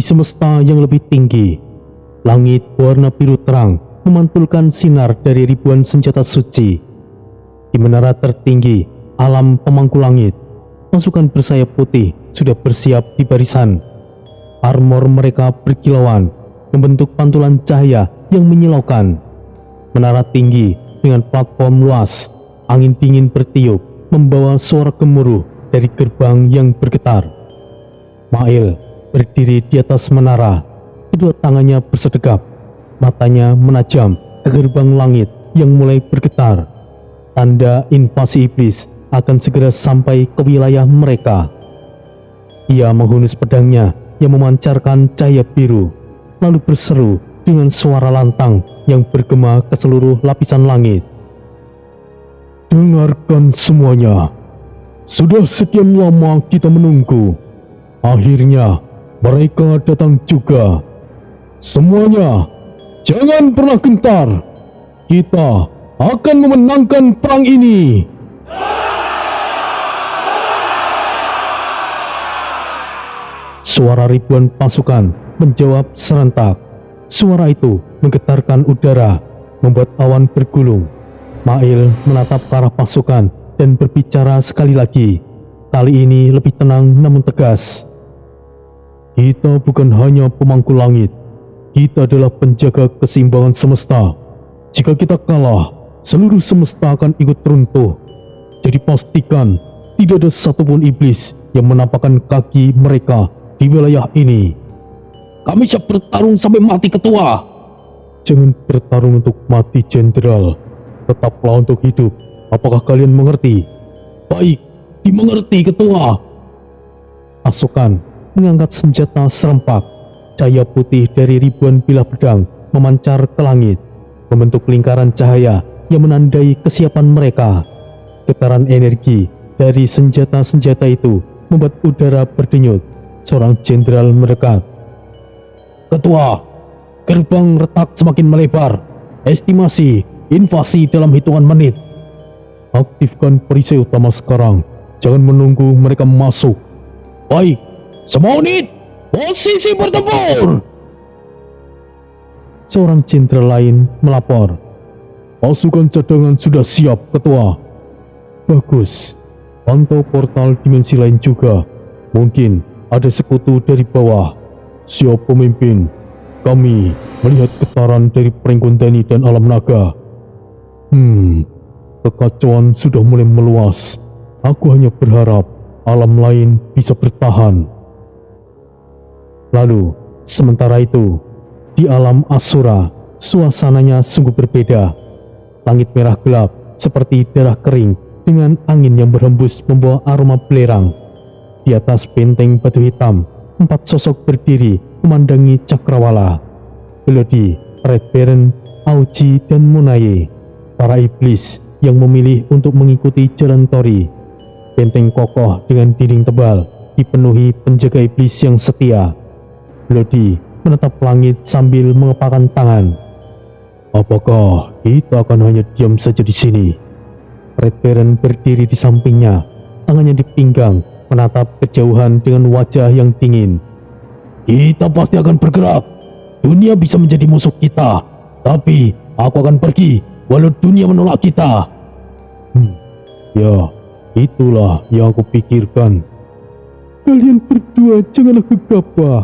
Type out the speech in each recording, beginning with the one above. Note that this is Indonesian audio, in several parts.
semesta yang lebih tinggi. Langit warna biru terang memantulkan sinar dari ribuan senjata suci. Di menara tertinggi alam pemangku langit, pasukan bersayap putih sudah bersiap di barisan. Armor mereka berkilauan, membentuk pantulan cahaya yang menyilaukan. Menara tinggi dengan platform luas, angin dingin bertiup, membawa suara gemuruh dari gerbang yang bergetar. Mail berdiri di atas menara, kedua tangannya bersedekap, matanya menajam ke gerbang langit yang mulai bergetar. Tanda invasi iblis akan segera sampai ke wilayah mereka. Ia menghunus pedangnya yang memancarkan cahaya biru, lalu berseru dengan suara lantang yang bergema ke seluruh lapisan langit. Dengarkan semuanya, sudah sekian lama kita menunggu. Akhirnya mereka datang juga. Semuanya, jangan pernah gentar. Kita akan memenangkan perang ini. Suara ribuan pasukan menjawab serentak. Suara itu menggetarkan udara, membuat awan bergulung. Mail menatap ke arah pasukan dan berbicara sekali lagi. Kali ini lebih tenang namun tegas. Kita bukan hanya pemangku langit. Kita adalah penjaga keseimbangan semesta. Jika kita kalah, seluruh semesta akan ikut runtuh. Jadi pastikan tidak ada satupun iblis yang menampakkan kaki mereka di wilayah ini. Kami siap bertarung sampai mati, Ketua. Jangan bertarung untuk mati, Jenderal. Tetaplah untuk hidup. Apakah kalian mengerti? Baik, dimengerti, Ketua. Pasukan mengangkat senjata serempak. Cahaya putih dari ribuan bilah pedang memancar ke langit, membentuk lingkaran cahaya yang menandai kesiapan mereka. Getaran energi dari senjata-senjata itu membuat udara berdenyut. Seorang jenderal mendekat. Ketua, gerbang retak semakin melebar. Estimasi invasi dalam hitungan menit. Aktifkan perisai utama sekarang. Jangan menunggu mereka masuk. Baik, semua unit, posisi bertempur. Seorang jenderal lain melapor. Pasukan cadangan sudah siap, Ketua. Bagus. Pantau portal dimensi lain juga. Mungkin ada sekutu dari bawah. Siap pemimpin. Kami melihat getaran dari Pringgondani dan alam naga. Kekacauan sudah mulai meluas. Aku hanya berharap alam lain bisa bertahan. Lalu, sementara itu, di alam Asura, suasananya sungguh berbeda. Langit merah gelap seperti darah kering dengan angin yang berhembus membawa aroma belerang. Di atas benteng batu hitam, 4 sosok berdiri memandangi cakrawala. Elodie, Red Baron, Aoji, dan Monaye, para iblis yang memilih untuk mengikuti jalan Tori. Benteng kokoh dengan dinding tebal dipenuhi penjaga iblis yang setia. Elodie menatap langit sambil mengepakkan tangan. Apakah kita akan hanya diam saja di sini? Red Baron berdiri di sampingnya, tangannya di pinggang, menatap kejauhan dengan wajah yang dingin. Kita pasti akan bergerak. Dunia bisa menjadi musuh kita, tapi aku akan pergi walau dunia menolak kita. Ya, itulah yang aku pikirkan. Kalian berdua janganlah gegabah.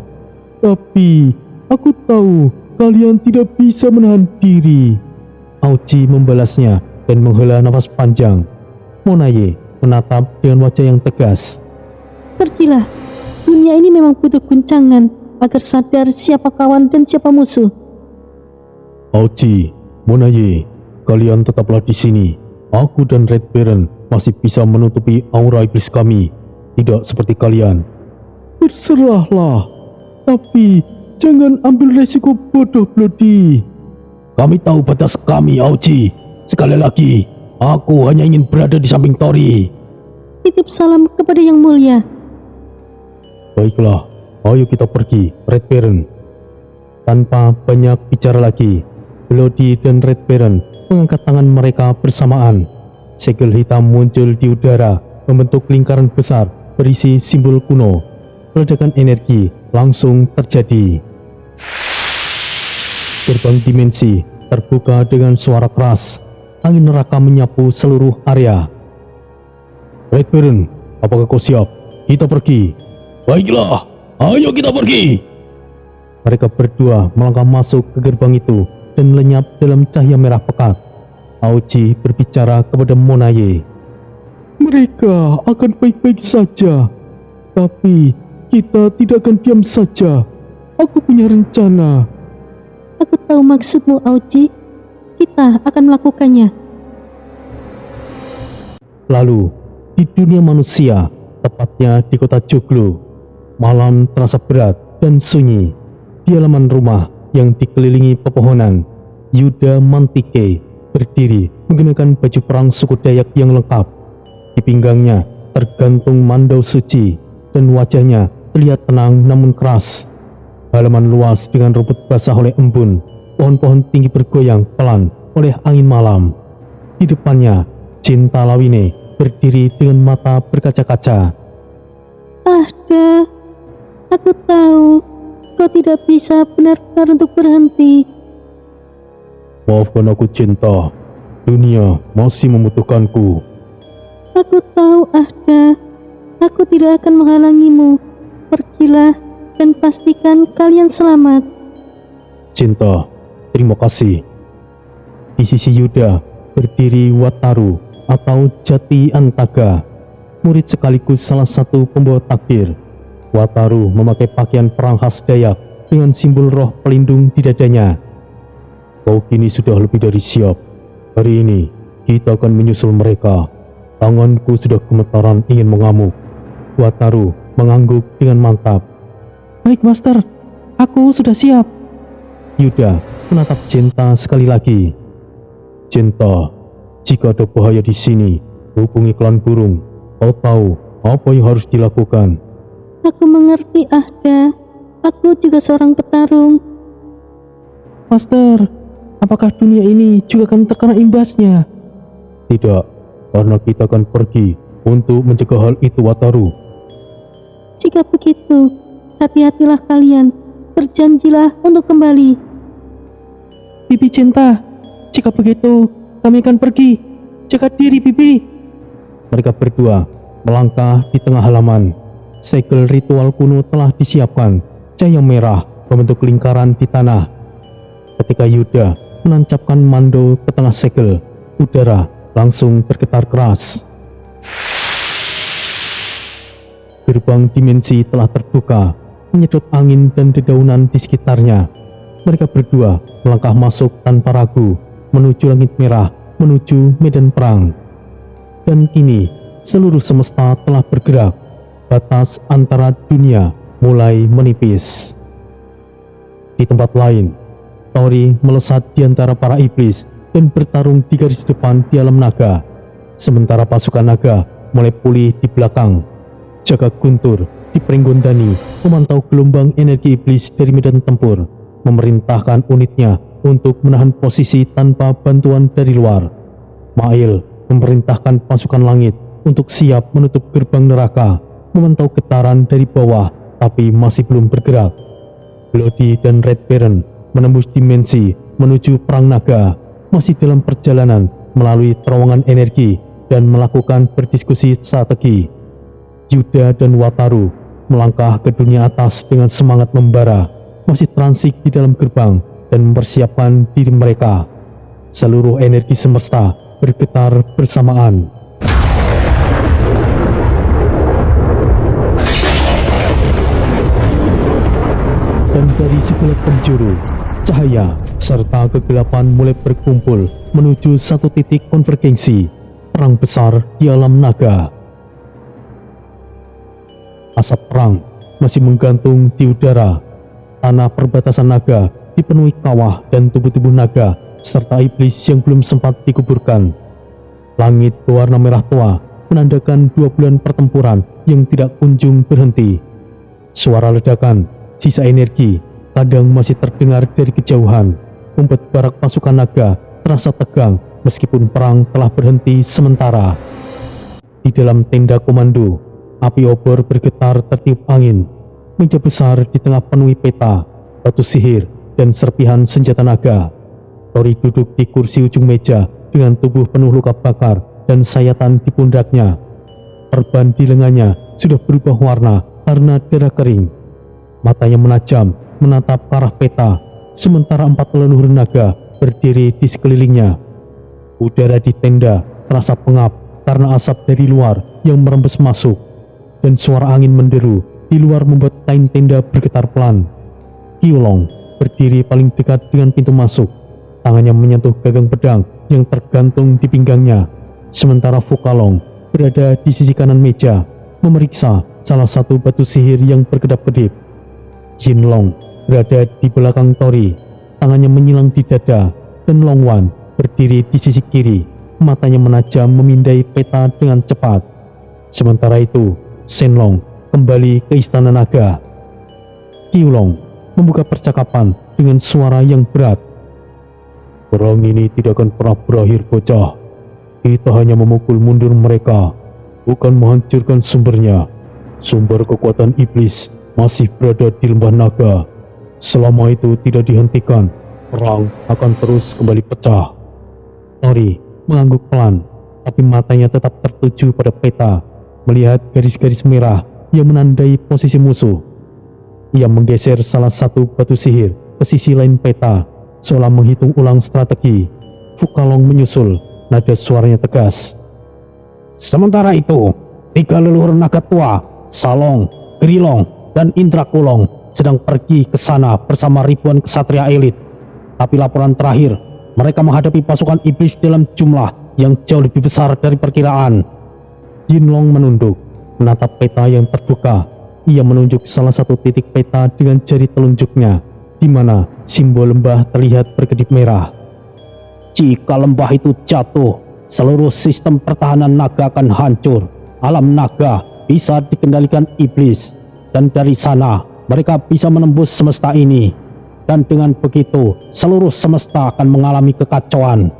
Tapi aku tahu kalian tidak bisa menahan diri. Aoji membalasnya dan menghela nafas panjang. Monaye menatap dengan wajah yang tegas. Pergilah, dunia ini memang butuh guncangan agar sadar siapa kawan dan siapa musuh. Aoji, Monaye, kalian tetaplah di sini. Aku dan Red Baron masih bisa menutupi aura iblis kami. Tidak seperti kalian. Berserahlah, tapi jangan ambil resiko bodoh, Bloody. Kami tahu batas kami, Aoji. Sekali lagi, aku hanya ingin berada di samping Tori. Titip salam kepada Yang Mulia. Baiklah, ayo kita pergi, Red Baron. Tanpa banyak bicara lagi, Bloody dan Red Baron mengangkat tangan mereka bersamaan. Segel hitam muncul di udara, membentuk lingkaran besar berisi simbol kuno. Ledakan energi langsung terjadi. Gerbang dimensi terbuka dengan suara keras. Angin neraka menyapu seluruh area. Red Baron, apakah kau siap? Kita pergi. Baiklah, ayo kita pergi. Mereka berdua melangkah masuk ke gerbang itu dan lenyap dalam cahaya merah pekat. Aoji berbicara kepada Monaye. Mereka akan baik-baik saja, tapi kita tidak akan diam saja. Aku punya rencana. Aku tahu maksudmu, Aoji. Kita akan melakukannya. Lalu, di dunia manusia, tepatnya di kota Joglo, malam terasa berat dan sunyi. Di halaman rumah yang dikelilingi pepohonan, Yuda Mantike berdiri menggunakan baju perang suku Dayak yang lengkap. Di pinggangnya tergantung mandau suci dan wajahnya terlihat tenang namun keras. Halaman luas dengan rumput basah oleh embun, pohon-pohon tinggi bergoyang pelan oleh angin malam. Di depannya, Cinta Lawine berdiri dengan mata berkaca-kaca. Ahda, aku tahu kau tidak bisa benar-benar untuk berhenti. Maafkan aku, Cinta. Dunia masih membutuhkanku. Aku tahu, Ahda. Aku tidak akan menghalangimu. Pergilah dan pastikan kalian selamat. Cinta, terima kasih. Di sisi Yuda berdiri Wataru atau Jati Antaga, murid sekaligus salah satu pembawa takdir. Wataru memakai pakaian perang khas Dayak dengan simbol roh pelindung di dadanya. Kau kini sudah lebih dari siap. Hari ini kita akan menyusul mereka. Tanganku sudah gemetaran ingin mengamuk. Wataru mengangguk dengan mantap. Baik, Master. Aku sudah siap. Yuda menatap Cinta sekali lagi. Cinta, jika ada bahaya di sini, hubungi klan burung. Kau tahu apa yang harus dilakukan. Aku mengerti, Ahda. Aku juga seorang petarung. Master, apakah dunia ini juga akan terkena imbasnya? Tidak, karena kita akan pergi untuk mencegah hal itu, Wataru. Jika begitu, hati-hatilah kalian. Berjanjilah untuk kembali. Bibi Cinta, jika begitu kami akan pergi. Jaga diri, Bibi. Mereka berdua melangkah di tengah halaman. Segel ritual kuno telah disiapkan. Cahaya merah membentuk lingkaran di tanah. Ketika Yuda menancapkan mando ke tengah segel, udara langsung bergetar keras. Gerbang dimensi telah terbuka, menyedot angin dan dedaunan di sekitarnya. Mereka berdua melangkah masuk tanpa ragu, menuju langit merah, menuju medan perang. Dan kini, seluruh semesta telah bergerak. Batas antara dunia mulai menipis. Di tempat lain, Tori melesat di antara para iblis dan bertarung di garis depan di alam naga. Sementara pasukan naga mulai pulih di belakang. Jaga Guntur di Pringgondani memantau gelombang energi iblis dari medan tempur, memerintahkan unitnya untuk menahan posisi tanpa bantuan dari luar. Mail memerintahkan pasukan langit untuk siap menutup gerbang neraka, memantau getaran dari bawah tapi masih belum bergerak. Lodi dan Red Baron menembus dimensi menuju perang naga, masih dalam perjalanan melalui terowongan energi dan melakukan berdiskusi strategi. Yuda dan Wataru melangkah ke dunia atas dengan semangat membara, masih transik di dalam gerbang dan mempersiapkan diri mereka. Seluruh energi semesta bergetar bersamaan. Dan dari segala penjuru, cahaya serta kegelapan mulai berkumpul menuju satu titik konvergensi, perang besar di alam naga. Asap perang masih menggantung di udara. Tanah perbatasan naga dipenuhi kawah dan tubuh-tubuh naga serta iblis yang belum sempat dikuburkan. Langit berwarna merah tua menandakan 2 bulan pertempuran yang tidak kunjung berhenti. Suara ledakan, sisa energi kadang masih terdengar dari kejauhan, membuat barak pasukan naga terasa tegang meskipun perang telah berhenti sementara. Di dalam tenda komando, api obor bergetar tertiup angin. meja besar di tengah penuhi peta, batu sihir, dan serpihan senjata naga. Tori duduk di kursi ujung meja dengan tubuh penuh luka bakar dan sayatan di pundaknya. Perban di lengannya sudah berubah warna karena darah kering. Matanya menajam menatap ke arah peta, sementara 4 leluhur naga berdiri di sekelilingnya. Udara di tenda terasa pengap karena asap dari luar yang merembes masuk, dan suara angin menderu di luar membuat kain tenda bergetar pelan. Qiulong berdiri paling dekat dengan pintu masuk, tangannya menyentuh gagang pedang yang tergantung di pinggangnya, sementara Fukalong berada di sisi kanan meja, memeriksa salah satu batu sihir yang berkedap-kedip. Jinlong berada di belakang Tori, tangannya menyilang di dada, dan Longwan berdiri di sisi kiri, matanya menajam memindai peta dengan cepat. Sementara itu, Shenlong kembali ke Istana Naga. Qiulong membuka percakapan dengan suara yang berat. Perang ini tidak akan pernah berakhir, bocah. Kita hanya memukul mundur mereka, bukan menghancurkan sumbernya. Sumber kekuatan iblis masih berada di lembah naga. Selama itu tidak dihentikan, perang akan terus kembali pecah. Tori mengangguk pelan, tapi matanya tetap tertuju pada peta, melihat garis-garis merah yang menandai posisi musuh. Ia menggeser salah satu batu sihir ke sisi lain peta, seolah menghitung ulang strategi. Fukalong menyusul, nada suaranya tegas. Sementara itu, 3 leluhur naga tua, Salong, Grilong, dan Indra Kulong sedang pergi ke sana bersama ribuan kesatria elit. Tapi laporan terakhir, mereka menghadapi pasukan iblis dalam jumlah yang jauh lebih besar dari perkiraan. Jinlong menunduk, menatap peta yang terbuka. Ia menunjuk salah satu titik peta dengan jari telunjuknya, di mana simbol lembah terlihat berkedip merah. Jika lembah itu jatuh, seluruh sistem pertahanan naga akan hancur. Alam naga bisa dikendalikan iblis, dan dari sana mereka bisa menembus semesta ini. Dan dengan begitu, seluruh semesta akan mengalami kekacauan.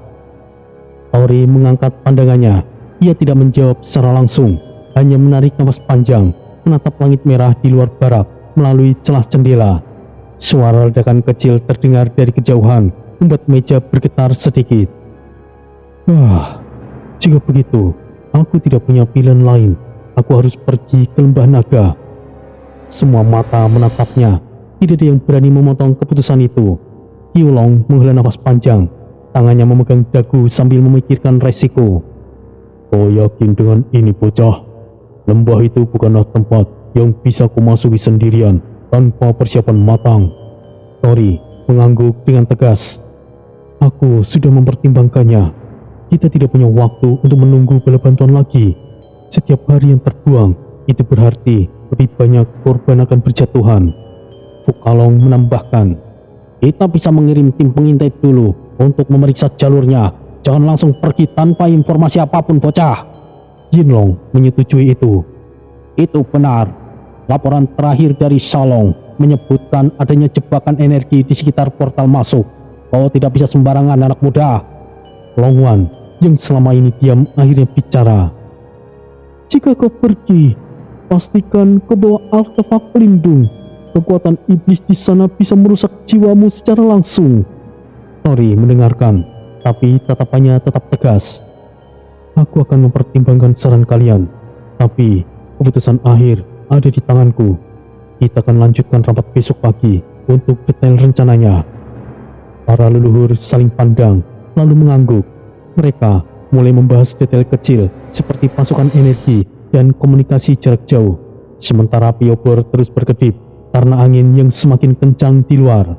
Tori mengangkat pandangannya. Ia tidak menjawab secara langsung, hanya menarik napas panjang, menatap langit merah di luar barak melalui celah jendela. Suara ledakan kecil terdengar dari kejauhan, membuat meja bergetar sedikit. Jika begitu, aku tidak punya pilihan lain. Aku harus pergi ke lembah naga. Semua mata menatapnya. Tidak ada yang berani memotong keputusan itu. Qiulong menghela nafas panjang, tangannya memegang dagu sambil memikirkan resiko. Kau yakin dengan ini, bocah? Lembah itu bukanlah tempat yang bisa kau masuki sendirian tanpa persiapan matang. Tori mengangguk dengan tegas. Aku sudah mempertimbangkannya. Kita tidak punya waktu untuk menunggu bala bantuan lagi. Setiap hari yang terbuang itu berarti lebih banyak korban akan berjatuhan. Fukalong menambahkan, kita bisa mengirim tim pengintai dulu untuk memeriksa jalurnya. Jangan langsung pergi tanpa informasi apapun, bocah. Jinlong menyetujui itu. Itu benar. Laporan terakhir dari Shalong menyebutkan adanya jebakan energi di sekitar portal masuk. Kau tidak bisa sembarangan, anak muda. Longwan yang selama ini diam akhirnya bicara. Jika kau pergi, pastikan kau bawa artefak pelindung. Kekuatan iblis di sana bisa merusak jiwamu secara langsung. Tori mendengarkan, tapi tatapannya tetap tegas. Aku akan mempertimbangkan saran kalian, tapi keputusan akhir ada di tanganku. Kita akan lanjutkan rapat besok pagi untuk detail rencananya. Para leluhur saling pandang, lalu mengangguk. Mereka mulai membahas detail kecil seperti pasukan energi dan komunikasi jarak jauh, sementara api obor terus berkedip karena angin yang semakin kencang di luar.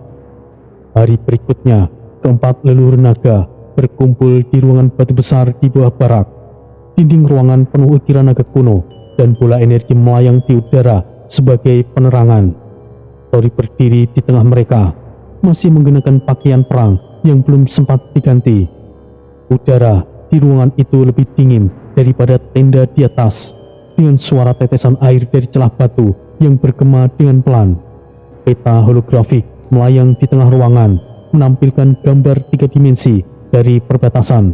Hari berikutnya, keempat leluhur naga berkumpul di ruangan batu besar di bawah barak. Dinding ruangan penuh ukiran naga kuno dan bola energi melayang di udara sebagai penerangan. Tori berdiri di tengah mereka, masih menggunakan pakaian perang yang belum sempat diganti. Udara di ruangan itu lebih dingin daripada tenda di atas, dengan suara tetesan air dari celah batu yang bergema dengan pelan. Peta holografik melayang di tengah ruangan, menampilkan gambar 3 dimensi dari perbatasan,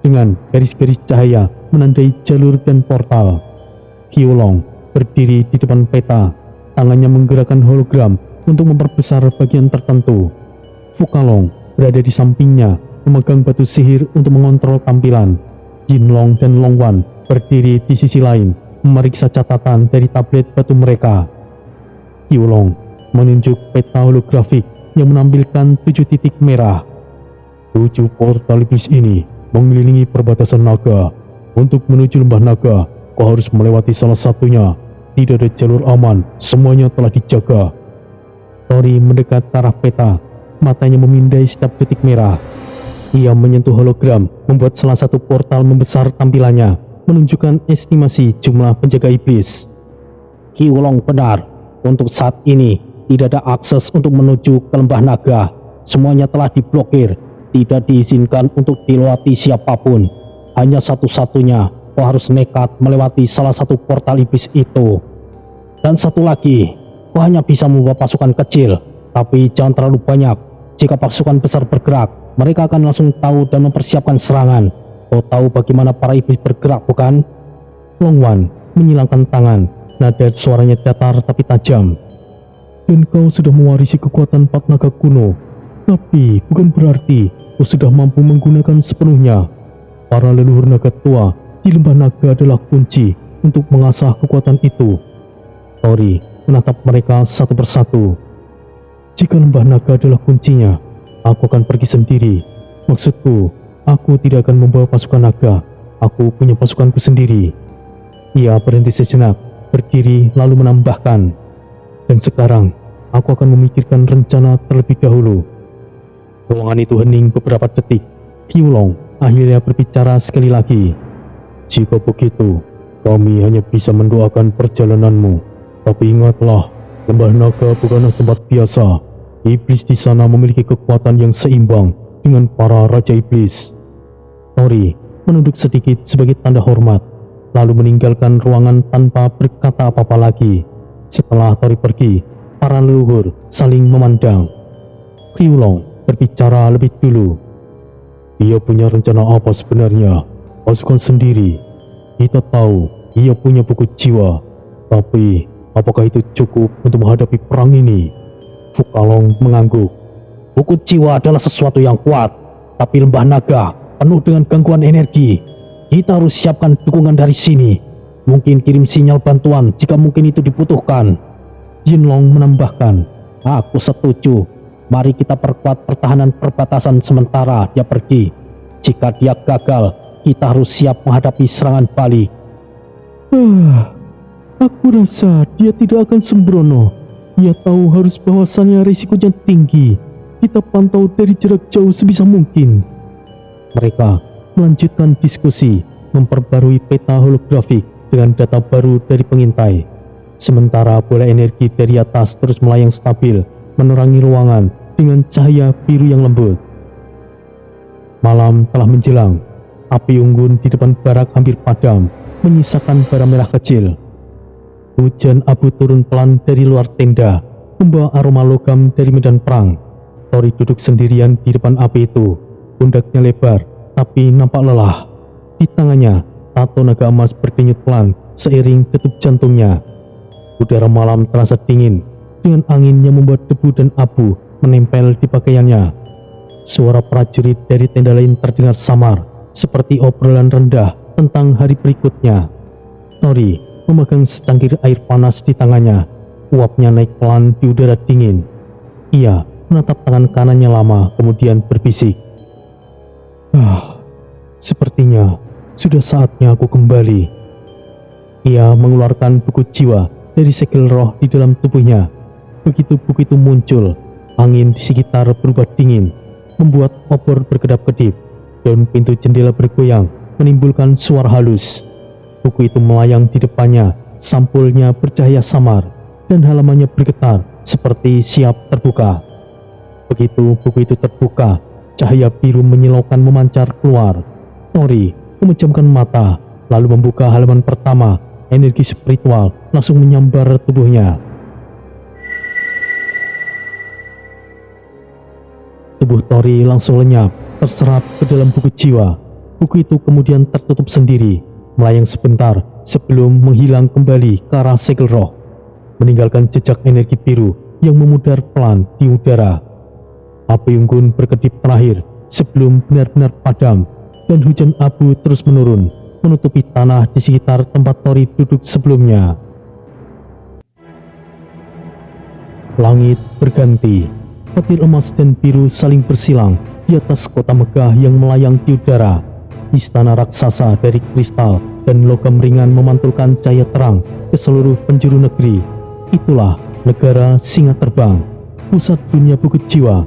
dengan garis-garis cahaya menandai jalur dan portal. Qiulong berdiri di depan peta, tangannya menggerakkan hologram untuk memperbesar bagian tertentu. Fukalong berada di sampingnya, memegang batu sihir untuk mengontrol tampilan. Yinlong dan Longwan berdiri di sisi lain, memeriksa catatan dari tablet batu mereka. Qiulong menunjuk peta holografik yang menampilkan 7 titik merah. 7 portal iblis ini mengelilingi perbatasan naga. Untuk menuju lembah naga, kau harus melewati salah satunya. Tidak ada jalur aman, semuanya telah dijaga. Tori mendekat ke arah peta, matanya memindai setiap titik merah. Ia menyentuh hologram, membuat salah satu portal membesar tampilannya, menunjukkan estimasi jumlah penjaga iblis. Qiulong benar, untuk saat ini tidak ada akses untuk menuju ke lembah naga. Semuanya telah diblokir, tidak diizinkan untuk dilewati siapapun. Hanya satu-satunya, kau harus nekat melewati salah satu portal iblis itu. Dan satu lagi, kau hanya bisa membawa pasukan kecil, tapi jangan terlalu banyak. Jika pasukan besar bergerak, mereka akan langsung tahu dan mempersiapkan serangan. Kau tahu bagaimana para iblis bergerak, bukan? Longwan menyilangkan tangan, nada suaranya datar tapi tajam. Dan kau sudah mewarisi kekuatan Pat Naga kuno, tapi bukan berarti kau sudah mampu menggunakan sepenuhnya. Para leluhur naga tua di lembah naga adalah kunci untuk mengasah kekuatan itu. Tori menatap mereka satu persatu. Jika lembah naga adalah kuncinya, aku akan pergi sendiri. Maksudku, aku tidak akan membawa pasukan naga. Aku punya pasukanku sendiri. Ia berhenti sejenak, berdiri lalu menambahkan, dan sekarang aku akan memikirkan rencana terlebih dahulu. Ruangan itu hening beberapa detik. Qiulong akhirnya berbicara sekali lagi. Jika begitu, kami hanya bisa mendoakan perjalananmu. Tapi ingatlah, lembah naga bukanlah tempat biasa. Iblis di sana memiliki kekuatan yang seimbang dengan para raja iblis. Tori menunduk sedikit sebagai tanda hormat, lalu meninggalkan ruangan tanpa berkata apa-apa lagi. Setelah Tori pergi, para leluhur saling memandang. Qiulong berbicara lebih dulu. Ia punya rencana apa sebenarnya? Pasukan sendiri. Kita tahu ia punya buku jiwa, tapi apakah itu cukup untuk menghadapi perang ini? Fukalong mengangguk. Buku jiwa adalah sesuatu yang kuat, tapi lembah naga penuh dengan gangguan energi. Kita harus siapkan dukungan dari sini. Mungkin kirim sinyal bantuan jika mungkin itu dibutuhkan. Yinlong menambahkan, aku setuju. Mari kita perkuat pertahanan perbatasan sementara dia pergi. Jika dia gagal, kita harus siap menghadapi serangan balik. Aku rasa dia tidak akan sembrono. Ia tahu harus bahwasannya risikonya tinggi. Kita pantau dari jarak jauh sebisa mungkin. Mereka melanjutkan diskusi, memperbarui peta holografik dengan data baru dari pengintai. Sementara bola energi dari atas terus melayang stabil, menerangi ruangan dengan cahaya biru yang lembut. Malam telah menjelang. Api unggun di depan barak hampir padam, menyisakan bara merah kecil. Hujan abu turun pelan dari luar tenda, membawa aroma logam dari medan perang. Tori duduk sendirian di depan api itu. Pundaknya lebar, tapi nampak lelah. Di tangannya, tato naga emas berdenyut pelan seiring detuk jantungnya. Udara malam terasa dingin, dengan angin yang membuat debu dan abu menempel di pakaiannya. Suara prajurit dari tenda lain terdengar samar, seperti obrolan rendah tentang hari berikutnya. Tori memegang secangkir air panas di tangannya. Uapnya naik pelan di udara dingin. Ia menatap tangan kanannya lama, kemudian berbisik. Sepertinya sudah saatnya aku kembali. Ia mengeluarkan buku jiwa dari segel roh di dalam tubuhnya. Begitu buku itu muncul, angin di sekitar berubah dingin, membuat obor berkedap-kedip. Daun pintu jendela bergoyang, menimbulkan suara halus. Buku itu melayang di depannya, sampulnya bercahaya samar, dan halamannya bergetar seperti siap terbuka. Begitu buku itu terbuka, cahaya biru menyilaukan memancar keluar. Tori memejamkan mata, lalu membuka halaman pertama. Energi spiritual langsung menyambar tubuhnya. Tubuh Tori langsung lenyap, terserap ke dalam buku jiwa. Buku itu kemudian tertutup sendiri, melayang sebentar sebelum menghilang kembali ke arah segel roh. meninggalkan jejak energi biru yang memudar pelan di udara. Api unggun berkedip terakhir sebelum benar-benar padam, dan hujan abu terus menurun, menutupi tanah di sekitar tempat Tori duduk sebelumnya. Langit berganti, petir emas dan biru saling bersilang di atas kota megah yang melayang di udara. Istana raksasa dari kristal dan logam ringan memantulkan cahaya terang ke seluruh penjuru negeri. Itulah negara Singa Terbang, pusat dunia bukit jiwa.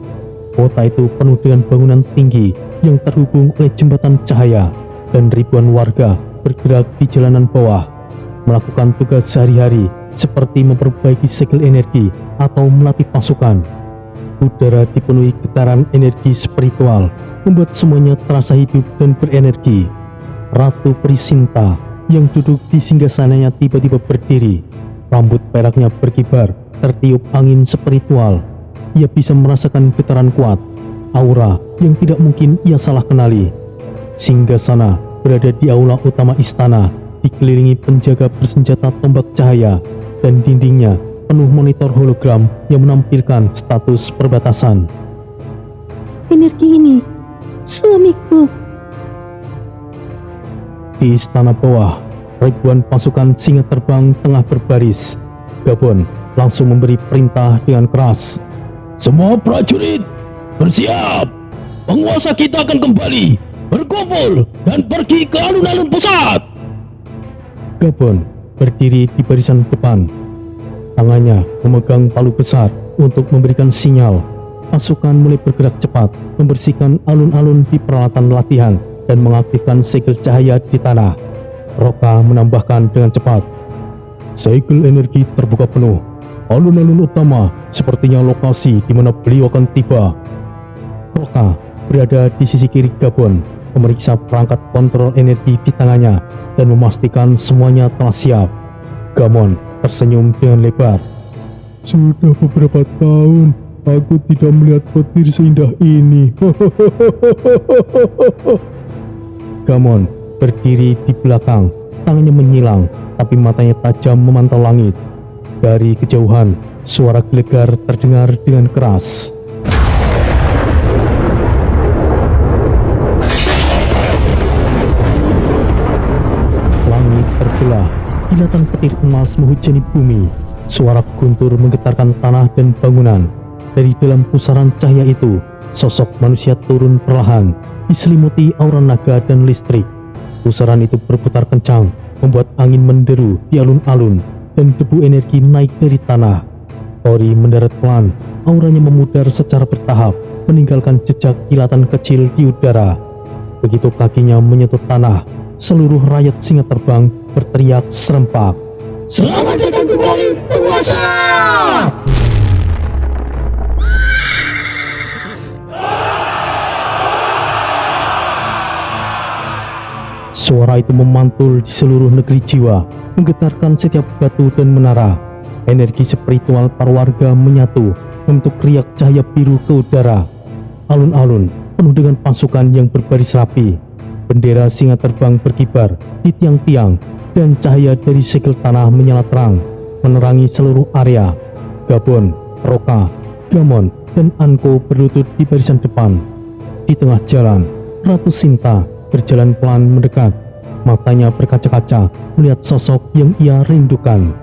Kota itu penuh dengan bangunan tinggi yang terhubung oleh jembatan cahaya, dan ribuan warga bergerak di jalanan bawah, melakukan tugas sehari-hari seperti memperbaiki segel energi atau melatih pasukan. Udara dipenuhi getaran energi spiritual, membuat semuanya terasa hidup dan berenergi. Ratu Prisinta yang duduk di singgasananya tiba-tiba berdiri. Rambut peraknya berkibar, tertiup angin spiritual. Ia bisa merasakan getaran kuat, aura yang tidak mungkin ia salah kenali. Singgasana berada di aula utama istana, dikelilingi penjaga bersenjata tombak cahaya, dan dindingnya penuh monitor hologram yang menampilkan status perbatasan. Energi ini, suamiku. Di istana bawah, ribuan pasukan Singa Terbang tengah berbaris. Gabon langsung memberi perintah dengan keras. Semua prajurit, bersiap! Penguasa kita akan kembali, berkumpul, dan pergi ke alun-alun pusat! Gabon berdiri di barisan depan. Tangannya memegang palu besar untuk memberikan sinyal. Pasukan mulai bergerak cepat, membersihkan alun-alun di peralatan latihan dan mengaktifkan segel cahaya di tanah. Roka menambahkan dengan cepat. Segel energi terbuka penuh. Alun-alun utama sepertinya lokasi di mana beliau akan tiba. Roka berada di sisi kiri Gabon, memeriksa perangkat kontrol energi di tangannya dan memastikan semuanya telah siap. Gamon tersenyum dengan lebar. Sudah beberapa tahun aku tidak melihat petir seindah ini. Gamon berdiri di belakang, tangannya menyilang, tapi matanya tajam memantau langit. Dari kejauhan, suara gelegar terdengar dengan keras. Langit terbelah, kilatan petir emas menghujani bumi. Suara guntur menggetarkan tanah dan bangunan. Dari dalam pusaran cahaya itu, sosok manusia turun perlahan, diselimuti aura naga dan listrik. Pusaran itu berputar kencang, membuat angin menderu di alun-alun, dan debu energi naik dari tanah. Tori mendarat pelan, auranya memudar secara bertahap, meninggalkan jejak kilatan kecil di udara. Begitu kakinya menyentuh tanah, seluruh rakyat Singa Terbang berteriak serempak. Selamat datang kembali, penguasa! Suara itu memantul di seluruh negeri jiwa, menggetarkan setiap batu dan menara. Energi spiritual para warga menyatu, membentuk riak cahaya biru ke udara. Alun-alun penuh dengan pasukan yang berbaris rapi. Bendera Singa Terbang berkibar di tiang-tiang, dan cahaya dari segel tanah menyala terang, menerangi seluruh area. Gabon, Roka, Gamon, dan Anko berlutut di barisan depan. Di tengah jalan, Ratu Sinta berjalan pelan mendekat. Matanya berkaca-kaca melihat sosok yang ia rindukan.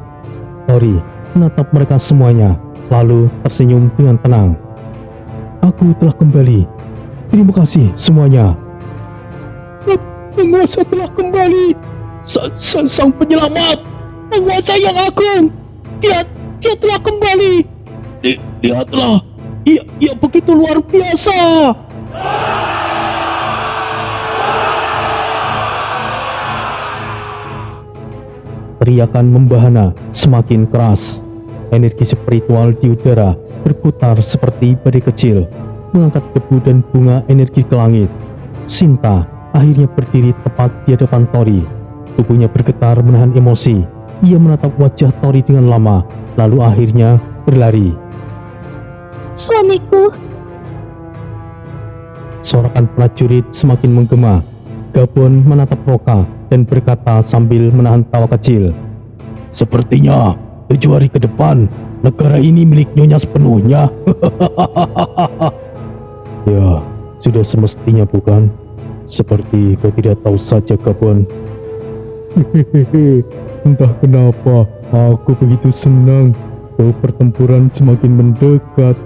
Tori menatap mereka semuanya, lalu tersenyum dengan tenang. Aku telah kembali. Terima kasih semuanya. Penguasa telah kembali. Sang penyelamat, penguasa yang agung. Dia telah kembali. Lihatlah, ia begitu luar biasa. Teriakan membahana semakin keras. Energi spiritual di udara berputar seperti badai kecil, mengangkat debu dan bunga energi ke langit. Sinta akhirnya berdiri tepat di hadapan Tori. Tubuhnya bergetar menahan emosi. Ia menatap wajah Tori dengan lama, lalu akhirnya berlari. Suamiku. Sorakan prajurit semakin menggema. Gabon menatap Roka dan berkata sambil menahan tawa kecil. Sepertinya 7 hari ke depan, negara ini milik Nyonya sepenuhnya. Ya, sudah semestinya bukan? Seperti kau tidak tahu saja, Gabon. Hehehe, entah kenapa aku begitu senang. Pertempuran semakin mendekat.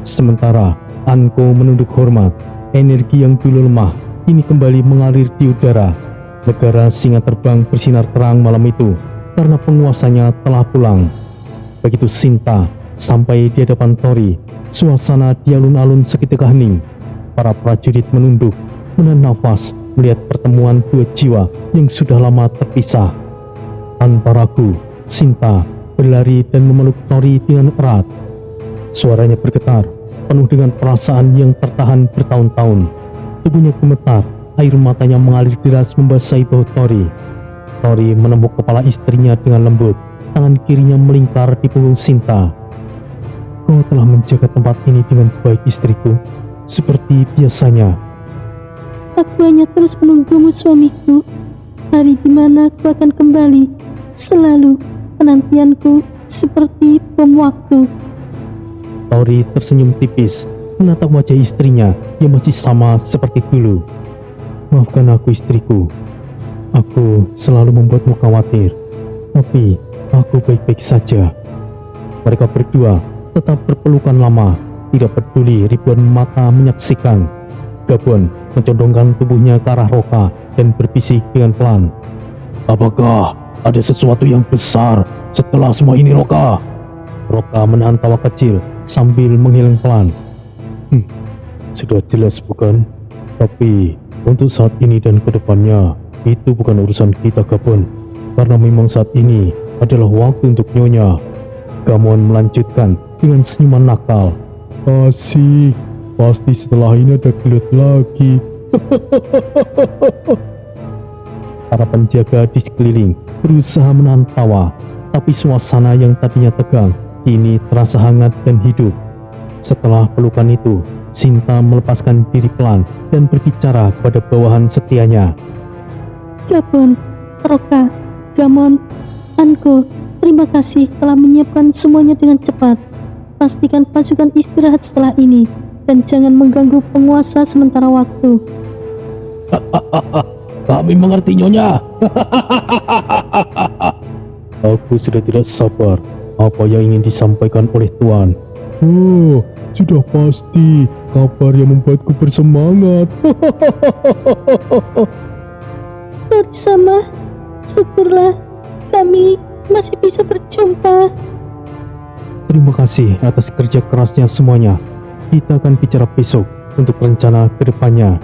Sementara Anko menunduk hormat, energi yang dulu lemah kini kembali mengalir di udara. Negara Singa Terbang bersinar terang malam itu karena penguasanya telah pulang. Begitu Sinta sampai di hadapan Tori, suasana di alun-alun seketika hening. Para prajurit menunduk, menahan nafas melihat pertemuan dua jiwa yang sudah lama terpisah. Tanpa ragu, Sinta berlari dan memeluk Tori dengan erat. Suaranya bergetar, penuh dengan perasaan yang tertahan bertahun-tahun. Tubuhnya gemetar, air matanya mengalir deras membasahi bahu Tori. Tori menembuk kepala istrinya dengan lembut, tangan kirinya melingkar di punggung Sinta. Kau telah menjaga tempat ini dengan baik, istriku, seperti biasanya. Aku hanya terus menunggumu, suamiku. Hari di mana aku akan kembali. Selalu penantianku seperti bom waktu. Tori tersenyum tipis, menatap wajah istrinya yang masih sama seperti dulu. Maafkan aku, istriku. Aku selalu membuatmu khawatir, tapi aku baik-baik saja. Mereka berdua tetap berpelukan lama, tidak peduli ribuan mata menyaksikan. Gabon mencondongkan tubuhnya ke arah Roka dan berbisik dengan pelan. Apakah ada sesuatu yang besar setelah semua ini, Roka? Roka menahan tawa kecil sambil menghilang pelan. Sudah jelas bukan? Tapi untuk saat ini dan kedepannya, itu bukan urusan kita, Gabon. Karena memang saat ini adalah waktu untuk Nyonya. Gamon melanjutkan dengan senyuman nakal. Asik, pasti setelah ini ada gelut lagi. Para penjaga di sekeliling berusaha menahan tawa, tapi suasana yang tadinya tegang kini terasa hangat dan hidup. Setelah pelukan itu, Sinta melepaskan diri pelan dan berbicara kepada bawahan setianya. Gabon, Roka, Gamon, Anko, terima kasih telah menyiapkan semuanya dengan cepat. Pastikan pasukan istirahat setelah ini dan jangan mengganggu penguasa sementara waktu. Kami mengerti, Nyonya. Aku sudah tidak sabar apa yang ingin disampaikan oleh Tuan. Oh, sudah pasti kabar yang membuatku bersemangat. Tori sama, syukurlah kami masih bisa berjumpa. Terima kasih atas kerja kerasnya semuanya. Kita akan bicara besok untuk rencana ke depannya.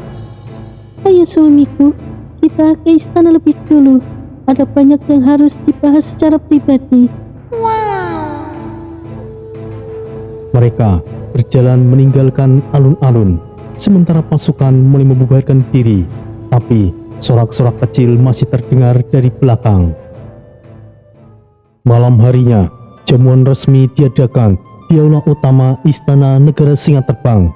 Ayo suamiku, kita ke istana lebih dulu. Ada banyak yang harus dibahas secara pribadi. Mereka berjalan meninggalkan alun-alun, sementara pasukan mulai membubarkan diri. Tapi sorak-sorak kecil masih terdengar dari belakang. Malam harinya, jamuan resmi diadakan di aula utama Istana Negara Singa Terbang.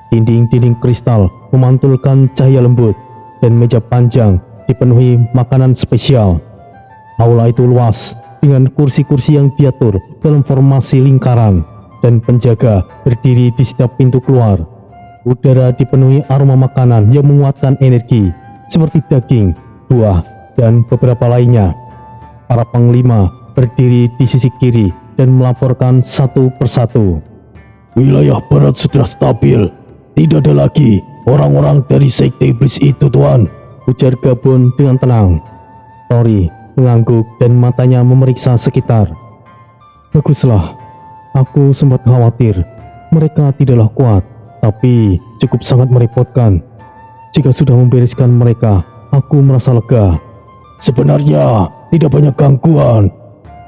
Dinding-dinding kristal memantulkan cahaya lembut dan meja panjang dipenuhi makanan spesial. Aula itu luas dengan kursi-kursi yang diatur dalam formasi lingkaran dan penjaga berdiri di setiap pintu keluar. Udara dipenuhi aroma makanan yang menguatkan energi seperti daging, buah, dan beberapa lainnya. Para panglima berdiri di sisi kiri dan melaporkan satu persatu. Wilayah barat sudah stabil. Tidak ada lagi orang-orang dari sekte iblis itu, Tuan, ujar Gabon dengan tenang. Tori mengangguk dan matanya memeriksa sekitar. Baguslah, aku sempat khawatir mereka tidaklah kuat, tapi cukup sangat merepotkan. Jika sudah membereskan mereka, aku merasa lega. Sebenarnya tidak banyak gangguan.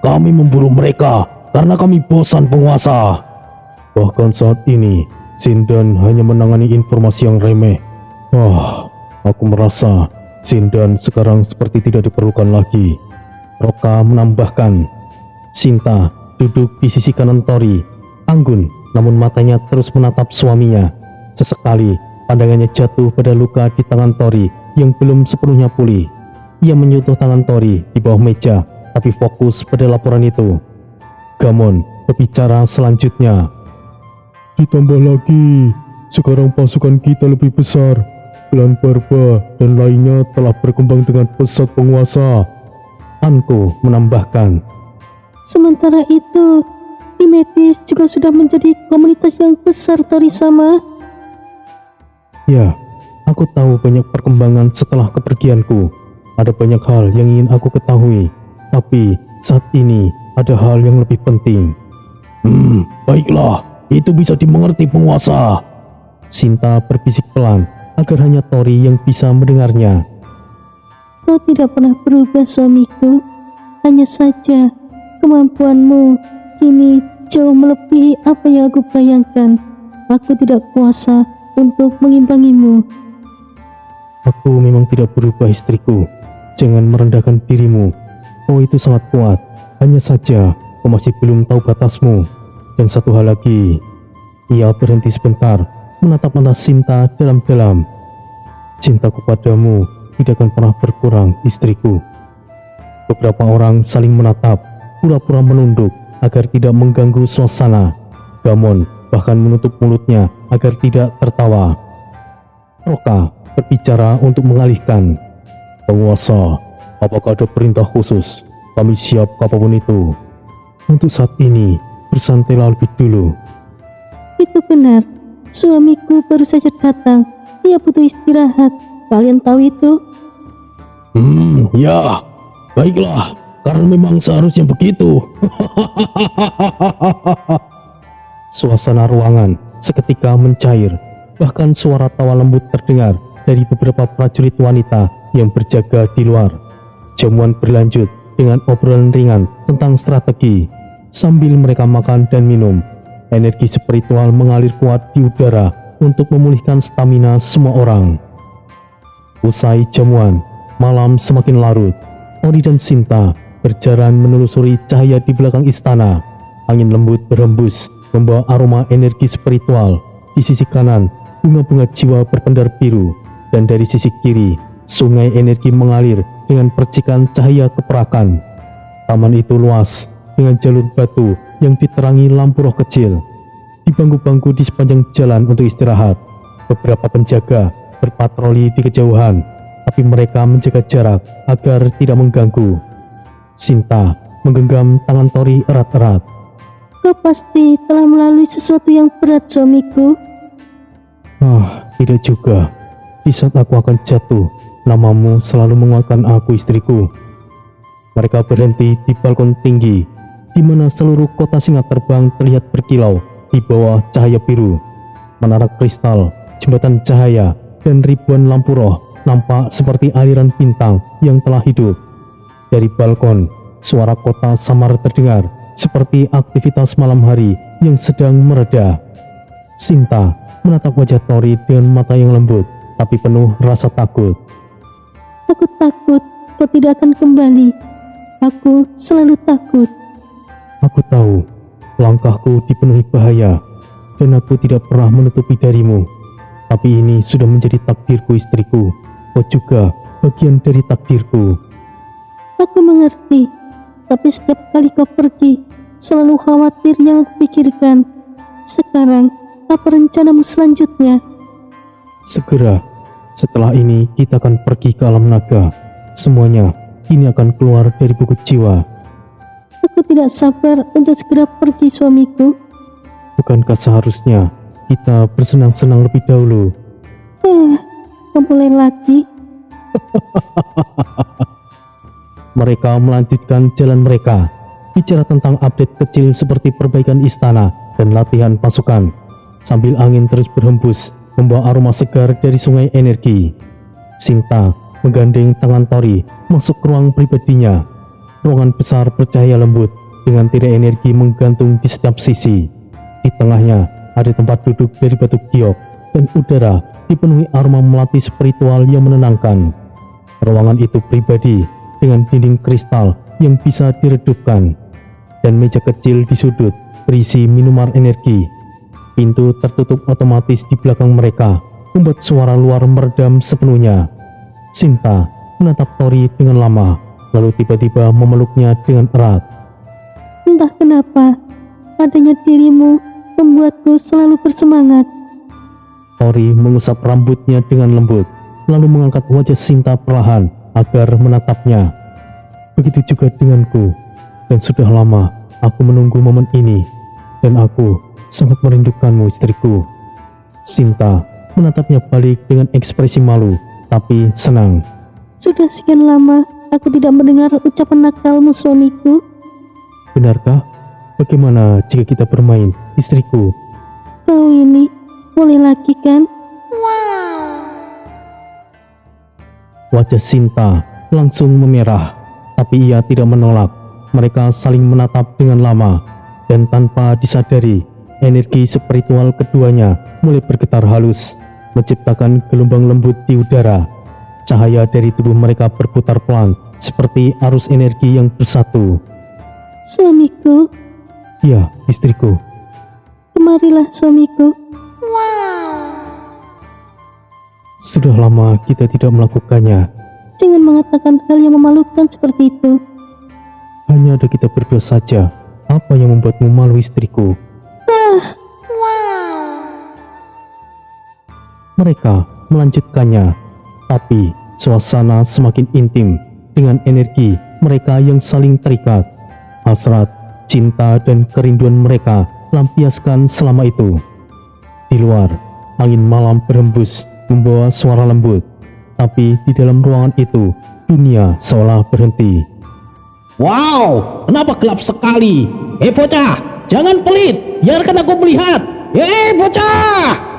Kami memburu mereka karena kami bosan penguasa. Bahkan saat ini, Sindan hanya menangani informasi yang remeh. Aku merasa Sindan sekarang seperti tidak diperlukan lagi. Roka menambahkan. Sinta duduk di sisi kanan Tori, anggun namun matanya terus menatap suaminya. Sesekali pandangannya jatuh pada luka di tangan Tori yang belum sepenuhnya pulih. ia menyentuh tangan Tori di bawah meja, tapi fokus pada laporan itu. Gamon berbicara selanjutnya. Ditambah lagi, sekarang pasukan kita lebih besar. Klan Barba dan lainnya telah berkembang dengan pesat penguasa. Anko menambahkan. Sementara itu, Timetis juga sudah menjadi komunitas yang besar, Tori-sama. Ya, aku tahu banyak perkembangan setelah kepergianku. Ada banyak hal yang ingin aku ketahui, tapi saat ini ada hal yang lebih penting. Baiklah, itu bisa dimengerti penguasa. Sinta berbisik pelan agar hanya Tori yang bisa mendengarnya. Kau tidak pernah berubah, suamiku. Hanya saja kemampuanmu kini jauh melebihi apa yang aku bayangkan. Aku tidak kuasa untuk mengimbangimu. Aku memang tidak berubah, istriku. Jangan merendahkan dirimu. Kau itu sangat kuat. Hanya saja kau masih belum tahu batasmu. Dan satu hal lagi. Ia berhenti sebentar, menatap mata Sinta dalam-dalam. Cintaku padamu tidak akan pernah berkurang, istriku. Beberapa orang saling menatap, pura-pura menunduk agar tidak mengganggu suasana. Gamon bahkan menutup mulutnya agar tidak tertawa. Roka berbicara untuk mengalihkan. Penguasa, apakah ada perintah khusus? Kami siap apapun itu. Untuk saat ini, bersantailah lebih dulu. Itu benar. Suamiku baru saja datang. Dia butuh istirahat. Kalian tahu itu? Ya. Baiklah, karena memang seharusnya begitu. Suasana ruangan seketika mencair. Bahkan suara tawa lembut terdengar dari beberapa prajurit wanita yang berjaga di luar. Jamuan berlanjut dengan obrolan ringan tentang strategi. Sambil mereka makan dan minum, energi spiritual mengalir kuat di udara untuk memulihkan stamina semua orang. Usai jamuan, malam semakin larut. Tori dan Sinta berjalan menelusuri cahaya di belakang istana. Angin lembut berhembus, membawa aroma energi spiritual. Di sisi kanan, bunga-bunga jiwa berpendar biru, dan dari sisi kiri, sungai energi mengalir dengan percikan cahaya keperakan. Taman itu luas, dengan jalur batu yang diterangi lampu roh kecil. Di bangku-bangku di sepanjang jalan untuk istirahat, beberapa penjaga berpatroli di kejauhan, tapi mereka menjaga jarak agar tidak mengganggu. Sinta menggenggam tangan Tori erat-erat. Kau pasti telah melalui sesuatu yang berat, suamiku. Tidak juga. Di saat aku akan jatuh, namamu selalu menguatkan aku, istriku. Mereka berhenti di balkon tinggi, di mana seluruh kota singa terbang terlihat berkilau di bawah cahaya biru. Menara kristal, jembatan cahaya, dan ribuan lampu roh nampak seperti aliran bintang yang telah hidup. Dari balkon, suara kota samar terdengar seperti aktivitas malam hari yang sedang mereda. Sinta menatap wajah Tori dengan mata yang lembut tapi penuh rasa takut. Aku takut kau tidak akan kembali. Aku selalu takut. Aku tahu langkahku dipenuhi bahaya dan aku tidak pernah menutupi darimu. Tapi ini sudah menjadi takdirku, istriku. Kau juga bagian dari takdirku. Aku mengerti, tapi setiap kali kau pergi, selalu khawatir yang aku pikirkan. Sekarang, apa rencanamu selanjutnya? Segera, setelah ini kita akan pergi ke alam naga. Semuanya kini akan keluar dari buku jiwa. Aku tidak sabar untuk segera pergi, suamiku. Bukankah seharusnya kita bersenang-senang lebih dahulu? Mulai lagi. Mereka melanjutkan jalan mereka, bicara tentang update kecil seperti perbaikan istana dan latihan pasukan, sambil angin terus berhembus membawa aroma segar dari sungai energi. Sinta menggandeng tangan Tori masuk ruang pribadinya. Ruangan besar bercahaya lembut dengan tirai energi menggantung di setiap sisi. Di tengahnya ada tempat duduk dari batu giok dan udara dipenuhi aroma melati spiritual yang menenangkan. Ruangan itu pribadi dengan dinding kristal yang bisa diredupkan dan meja kecil di sudut berisi minuman energi. Pintu tertutup otomatis di belakang mereka membuat suara luar meredam sepenuhnya. Sinta menatap Tori dengan lama, lalu tiba-tiba memeluknya dengan erat. Entah kenapa, adanya dirimu membuatku selalu bersemangat. Tori mengusap rambutnya dengan lembut, lalu mengangkat wajah Sinta perlahan agar menatapnya. Begitu juga denganku, dan sudah lama aku menunggu momen ini, dan aku sangat merindukanmu, istriku. Sinta menatapnya balik dengan ekspresi malu, tapi senang. Sudah sekian lama aku tidak mendengar ucapan nakalmu, suamiku. Benarkah? Bagaimana jika kita bermain, istriku? Kau ini boleh lagi kan? Wajah Sinta langsung memerah, tapi ia tidak menolak. Mereka saling menatap dengan lama, dan tanpa disadari, energi spiritual keduanya mulai bergetar halus, menciptakan gelombang lembut di udara. Cahaya dari tubuh mereka berputar pelan, seperti arus energi yang bersatu. Suamiku, Ya, istriku. kemarilah suamiku. Sudah lama kita tidak melakukannya. Jangan mengatakan hal yang memalukan seperti itu. Hanya ada kita berdua saja. Apa yang membuatmu malu, istriku? Mereka melanjutkannya, tapi suasana semakin intim dengan energi mereka yang saling terikat. Hasrat, cinta, dan kerinduan mereka lampiaskan selama itu. Di luar, angin malam berhembus membawa suara lembut, tapi di dalam ruangan itu, dunia seolah berhenti. Wow, kenapa gelap sekali? Bocah, jangan pelit, biarkan aku melihat. Bocah!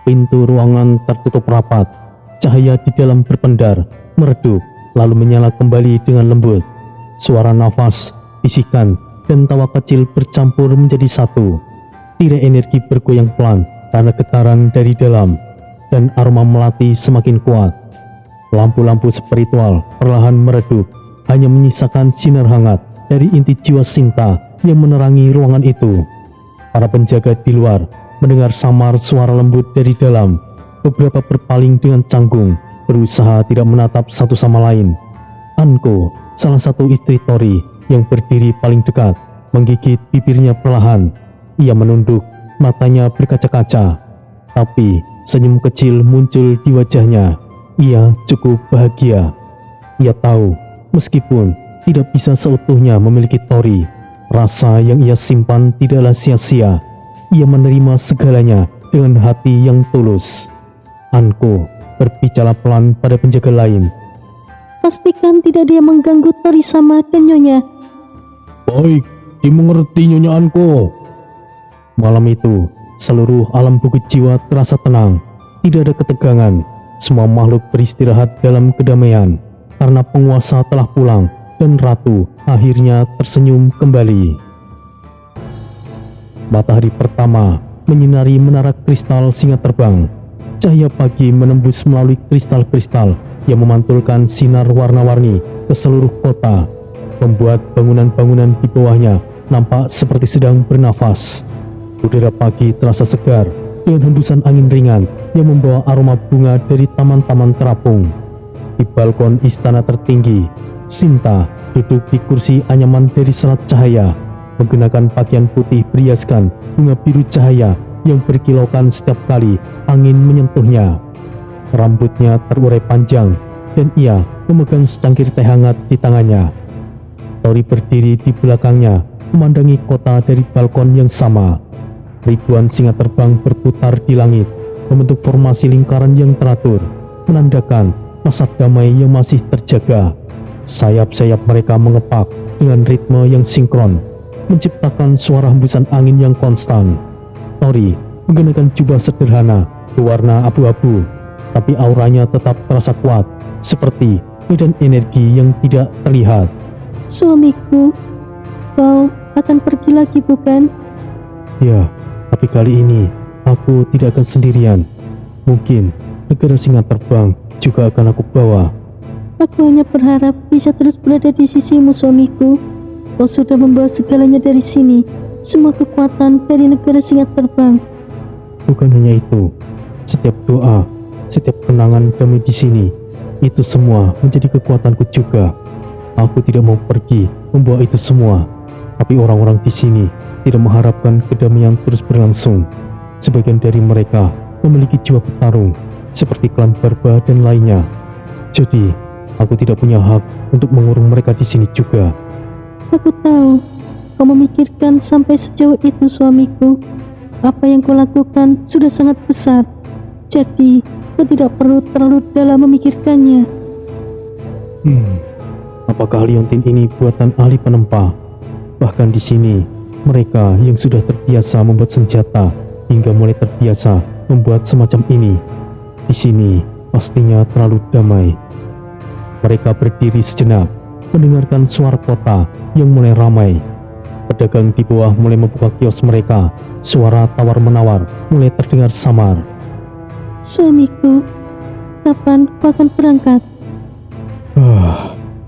Pintu ruangan tertutup rapat, cahaya di dalam berpendar, meredup, lalu menyala kembali dengan lembut. Suara nafas, bisikan, dan tawa kecil bercampur menjadi satu. Tirai energi bergoyang pelan karena getaran dari dalam, dan aroma melati semakin kuat. Lampu-lampu spiritual perlahan meredup, hanya menyisakan sinar hangat dari inti jiwa Sinta yang menerangi ruangan itu. Para penjaga di luar mendengar samar suara lembut dari dalam. Beberapa berpaling dengan canggung, berusaha tidak menatap satu sama lain. Anko, salah satu istri Tori yang berdiri paling dekat, menggigit bibirnya perlahan. Ia menunduk, matanya berkaca-kaca, tapi senyum kecil muncul di wajahnya. Ia cukup bahagia. Ia tahu, meskipun tidak bisa seutuhnya memiliki Tori, rasa yang ia simpan tidaklah sia-sia. Ia menerima segalanya dengan hati yang tulus. Anko berbicara pelan pada penjaga lain. Pastikan tidak ada yang mengganggu Tori sama dan Nyonya. Baik, dimengerti, Nyonya Anko. Malam itu, seluruh alam bukit jiwa terasa tenang. Tidak ada ketegangan. Semua makhluk beristirahat dalam kedamaian karena penguasa telah pulang dan ratu akhirnya tersenyum kembali. Matahari pertama menyinari menara kristal singa terbang. Cahaya pagi menembus melalui kristal-kristal yang memantulkan sinar warna-warni ke seluruh kota, membuat bangunan-bangunan di bawahnya nampak seperti sedang bernafas. Udara pagi terasa segar dengan hembusan angin ringan yang membawa aroma bunga dari taman-taman terapung. Di balkon istana tertinggi, Sinta duduk di kursi anyaman dari serat cahaya, menggunakan pakaian putih berhiaskan bunga biru cahaya yang berkilaukan setiap kali angin menyentuhnya. Rambutnya terurai panjang dan ia memegang secangkir teh hangat di tangannya. Tori berdiri di belakangnya, memandangi kota dari balkon yang sama. Ribuan singa terbang berputar di langit, membentuk formasi lingkaran yang teratur, menandakan masa damai yang masih terjaga. Sayap-sayap mereka mengepak dengan ritme yang sinkron, menciptakan suara hembusan angin yang konstan. Tori menggunakan jubah sederhana berwarna abu-abu, tapi auranya tetap terasa kuat, seperti medan energi yang tidak terlihat. Suamiku, kau akan pergi lagi bukan? Ya, tapi kali ini aku tidak akan sendirian. Mungkin negara singa terbang juga akan aku bawa. Aku hanya berharap bisa terus berada di sisimu, suamiku. Kau sudah membawa segalanya dari sini, semua kekuatan dari negara singa terbang. Bukan hanya itu, setiap doa, setiap kenangan kami di sini Itu semua menjadi kekuatanku juga. Aku tidak mau pergi membawa itu semua, tapi orang-orang di sini tidak mengharapkan kedamaian terus berlangsung. Sebagian dari mereka memiliki jiwa petarung, seperti klan Barba dan lainnya. Jadi, aku tidak punya hak untuk mengurung mereka di sini juga. Aku tahu kau memikirkan sampai sejauh itu, suamiku. Apa yang kau lakukan sudah sangat besar. Jadi, kau tidak perlu terlalu dalam memikirkannya. Apakah liontin ini buatan ahli penempa? Bahkan di sini, mereka yang sudah terbiasa membuat senjata hingga mulai terbiasa membuat semacam ini. Di sini pastinya terlalu damai. Mereka berdiri sejenak, mendengarkan suara kota yang mulai ramai. Pedagang di bawah mulai membuka kios mereka. Suara tawar-menawar mulai terdengar samar. Suamiku, kapan kau akan berangkat?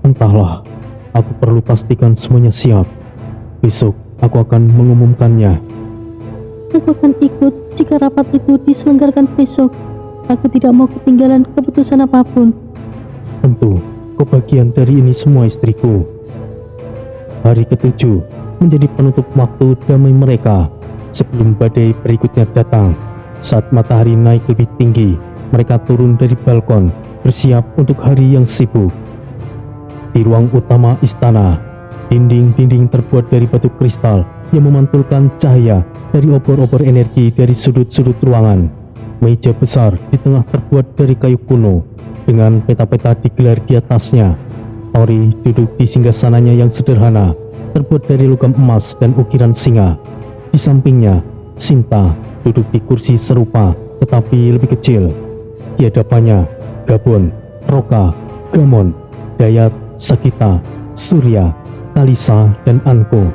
Entahlah, aku perlu pastikan semuanya siap. Besok aku akan mengumumkannya. Aku akan ikut jika rapat itu diselenggarakan besok. Aku tidak mau ketinggalan keputusan apapun. Tentu, kau bagian dari ini semua, istriku. Hari ke-7 menjadi penutup waktu damai mereka sebelum badai berikutnya datang. Saat matahari naik lebih tinggi, mereka turun dari balkon, bersiap untuk hari yang sibuk. Di ruang utama istana, dinding-dinding terbuat dari batu kristal yang memantulkan cahaya dari obor-obor energi dari sudut-sudut ruangan. Meja besar di tengah terbuat dari kayu kuno, dengan peta-peta digelar di atasnya. Ori duduk di singgasananya yang sederhana, terbuat dari logam emas dan ukiran singa. Di sampingnya, Sinta duduk di kursi serupa tetapi lebih kecil. Di hadapannya, Gabon, Roka, Gamon, Dayat, Sakita, Surya, Kalisa, dan Anko.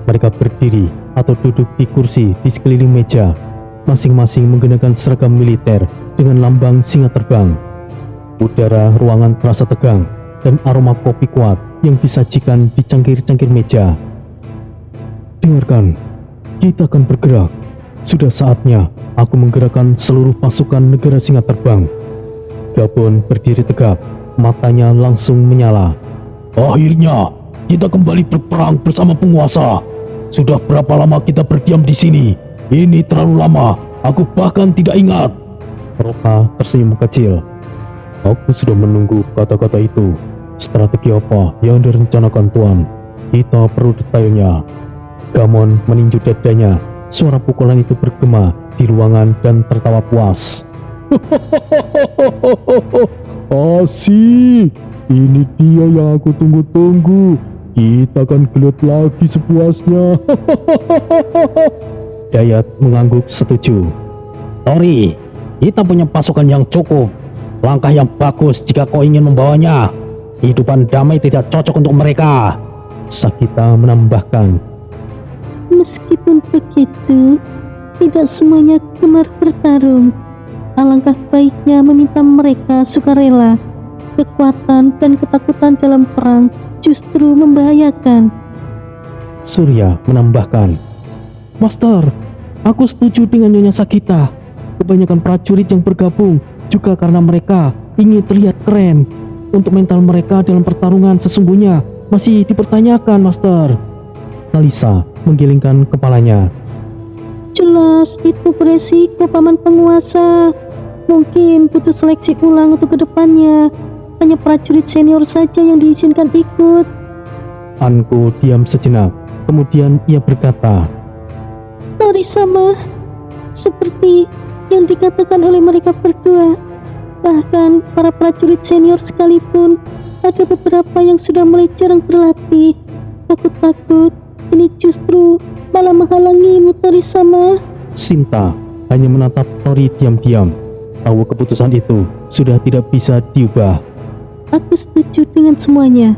Mereka berdiri atau duduk di kursi di sekeliling meja, masing-masing menggunakan seragam militer dengan lambang singa terbang. Udara ruangan terasa tegang dan aroma kopi kuat yang disajikan di cangkir-cangkir meja. Dengarkan, kita akan bergerak. Sudah saatnya aku menggerakkan seluruh pasukan negara singa terbang. Gabon berdiri tegap, matanya langsung menyala. Akhirnya, kita kembali berperang bersama penguasa. Sudah berapa lama kita berdiam di sini? Ini terlalu lama, aku bahkan tidak ingat. Roka tersenyum kecil. Aku sudah menunggu kata-kata itu. Strategi apa yang direncanakan Tuan? Kita perlu detailnya. Gamon meninju dadanya. Suara pukulan itu bergema di ruangan dan tertawa puas. Asik, ini dia yang aku tunggu-tunggu. Kita akan gelut lagi sepuasnya. Dayat mengangguk setuju. Tori, kita punya pasukan yang cukup. Langkah yang bagus jika kau ingin membawanya. Kehidupan damai tidak cocok untuk mereka. Sakita menambahkan. Meskipun begitu, tidak semuanya gemar bertarung. Alangkah baiknya meminta mereka sukarela. Kekuatan dan ketakutan dalam perang justru membahayakan. Surya menambahkan. Master, aku setuju dengan Nyonya Sakita. Kebanyakan prajurit yang bergabung juga karena mereka ingin terlihat keren. Untuk mental mereka dalam pertarungan sesungguhnya masih dipertanyakan, Master. Kalisa menggelingkan kepalanya. Jelas itu beresiko, paman penguasa. Mungkin butuh seleksi ulang untuk kedepannya. Hanya prajurit senior saja yang diizinkan ikut. Anko diam sejenak, kemudian ia berkata, Tori-sama, seperti yang dikatakan oleh mereka berdua. Bahkan para prajurit senior sekalipun, ada beberapa yang sudah mulai jarang berlatih. Aku takut ini justru malah menghalangimu, Tori-sama. Sinta hanya menatap Tori diam-diam. Tahu keputusan itu sudah tidak bisa diubah. Aku setuju dengan semuanya.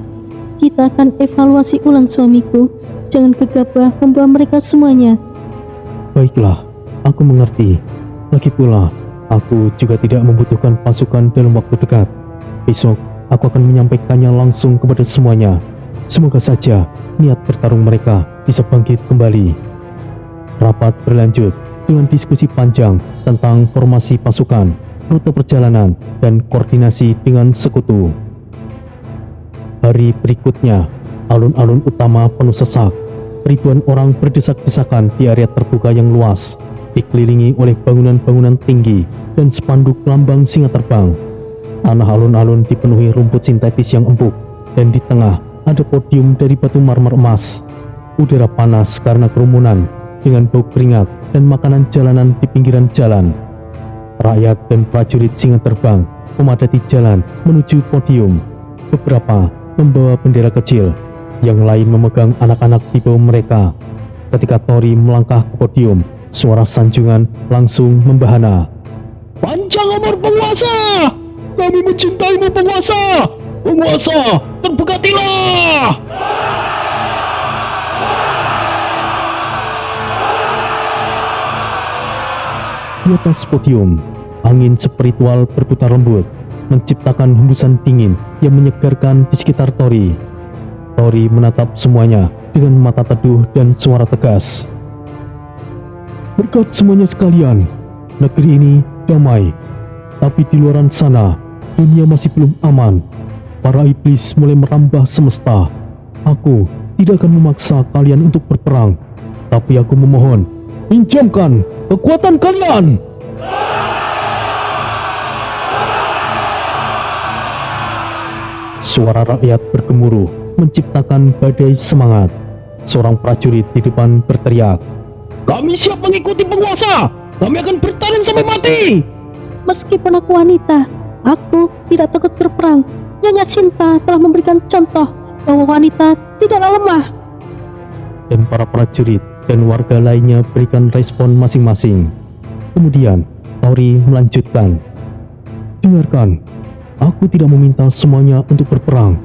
Kita akan evaluasi ulang, suamiku. Jangan gegabah membawa mereka semuanya. Baiklah, aku mengerti. Lagi pula, aku juga tidak membutuhkan pasukan dalam waktu dekat. Besok, aku akan menyampaikannya langsung kepada semuanya. Semoga saja niat bertarung mereka bisa bangkit kembali. Rapat berlanjut dengan diskusi panjang tentang formasi pasukan. rute perjalanan, dan koordinasi dengan sekutu. Hari berikutnya, alun-alun utama penuh sesak. Ribuan orang berdesak-desakan di area terbuka yang luas, dikelilingi oleh bangunan-bangunan tinggi dan spanduk lambang singa terbang. Tanah alun-alun dipenuhi rumput sintetis yang empuk, dan di tengah ada podium dari batu marmer emas. Udara panas karena kerumunan, dengan bau keringat dan makanan jalanan di pinggiran jalan. Rakyat dan prajurit singa terbang memadati jalan menuju podium. Beberapa membawa bendera kecil, yang lain memegang anak-anak di bawah mereka. Ketika Tori melangkah ke podium, suara sanjungan langsung membahana. Panjang umur penguasa! Kami mencintaimu penguasa! Penguasa, terberkatilah! Di atas podium, angin spiritual berputar lembut, menciptakan hembusan dingin yang menyegarkan di sekitar Tori. Tori menatap semuanya dengan mata teduh dan suara tegas. Berkat semuanya sekalian, negeri ini damai. Tapi di luaran sana, dunia masih belum aman. Para iblis mulai merambah semesta. Aku tidak akan memaksa kalian untuk berperang, tapi aku memohon, pinjamkan kekuatan kalian. Suara rakyat bergemuruh menciptakan badai semangat. Seorang prajurit di depan berteriak, Kami siap mengikuti penguasa! Kami akan bertahan sampai mati! Meskipun aku wanita, aku tidak takut berperang. Nyonya Sinta telah memberikan contoh bahwa wanita tidaklah lemah. Dan para prajurit dan warga lainnya berikan respon masing-masing. Kemudian Tori melanjutkan, dengarkan, aku tidak meminta semuanya untuk berperang,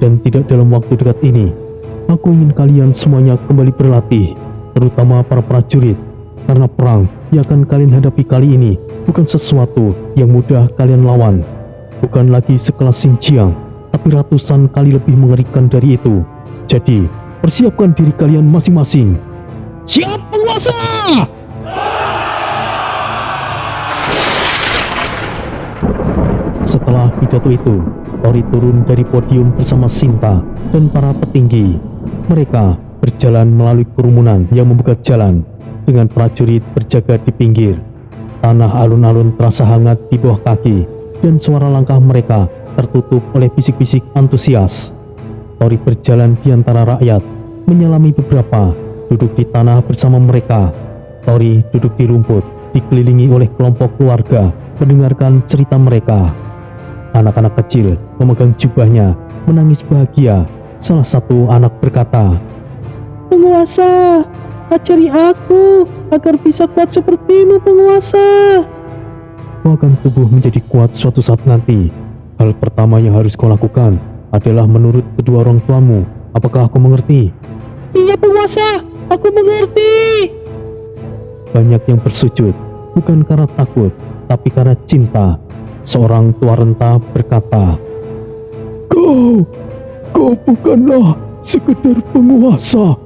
dan tidak dalam waktu dekat ini. Aku ingin kalian semuanya kembali berlatih, terutama para prajurit, karena perang yang akan kalian hadapi kali ini bukan sesuatu yang mudah kalian lawan. Bukan lagi sekelas Xinjiang, tapi ratusan kali lebih mengerikan dari itu. Jadi, persiapkan diri kalian masing-masing. Siap penguasa! Setelah pidato itu, Tori turun dari podium bersama Sinta dan para petinggi. Mereka berjalan melalui kerumunan yang membuka jalan, dengan prajurit berjaga di pinggir. Tanah alun-alun terasa hangat di bawah kaki, dan suara langkah mereka tertutup oleh bisik-bisik antusias. Tori berjalan di antara rakyat, menyelami beberapa, duduk di tanah bersama mereka. Tori duduk di rumput, dikelilingi oleh kelompok keluarga, mendengarkan cerita mereka. Anak-anak kecil memegang jubahnya, menangis bahagia. Salah satu anak berkata, Penguasa, ajari aku agar bisa kuat sepertimu, penguasa. kau akan tumbuh menjadi kuat suatu saat nanti. Hal pertama yang harus kau lakukan adalah menurut kedua orang tuamu. Apakah kau mengerti? Iya, penguasa, aku mengerti. Banyak yang bersujud, bukan karena takut, tapi karena cinta. Seorang tua renta berkata, Kau bukanlah sekedar penguasa.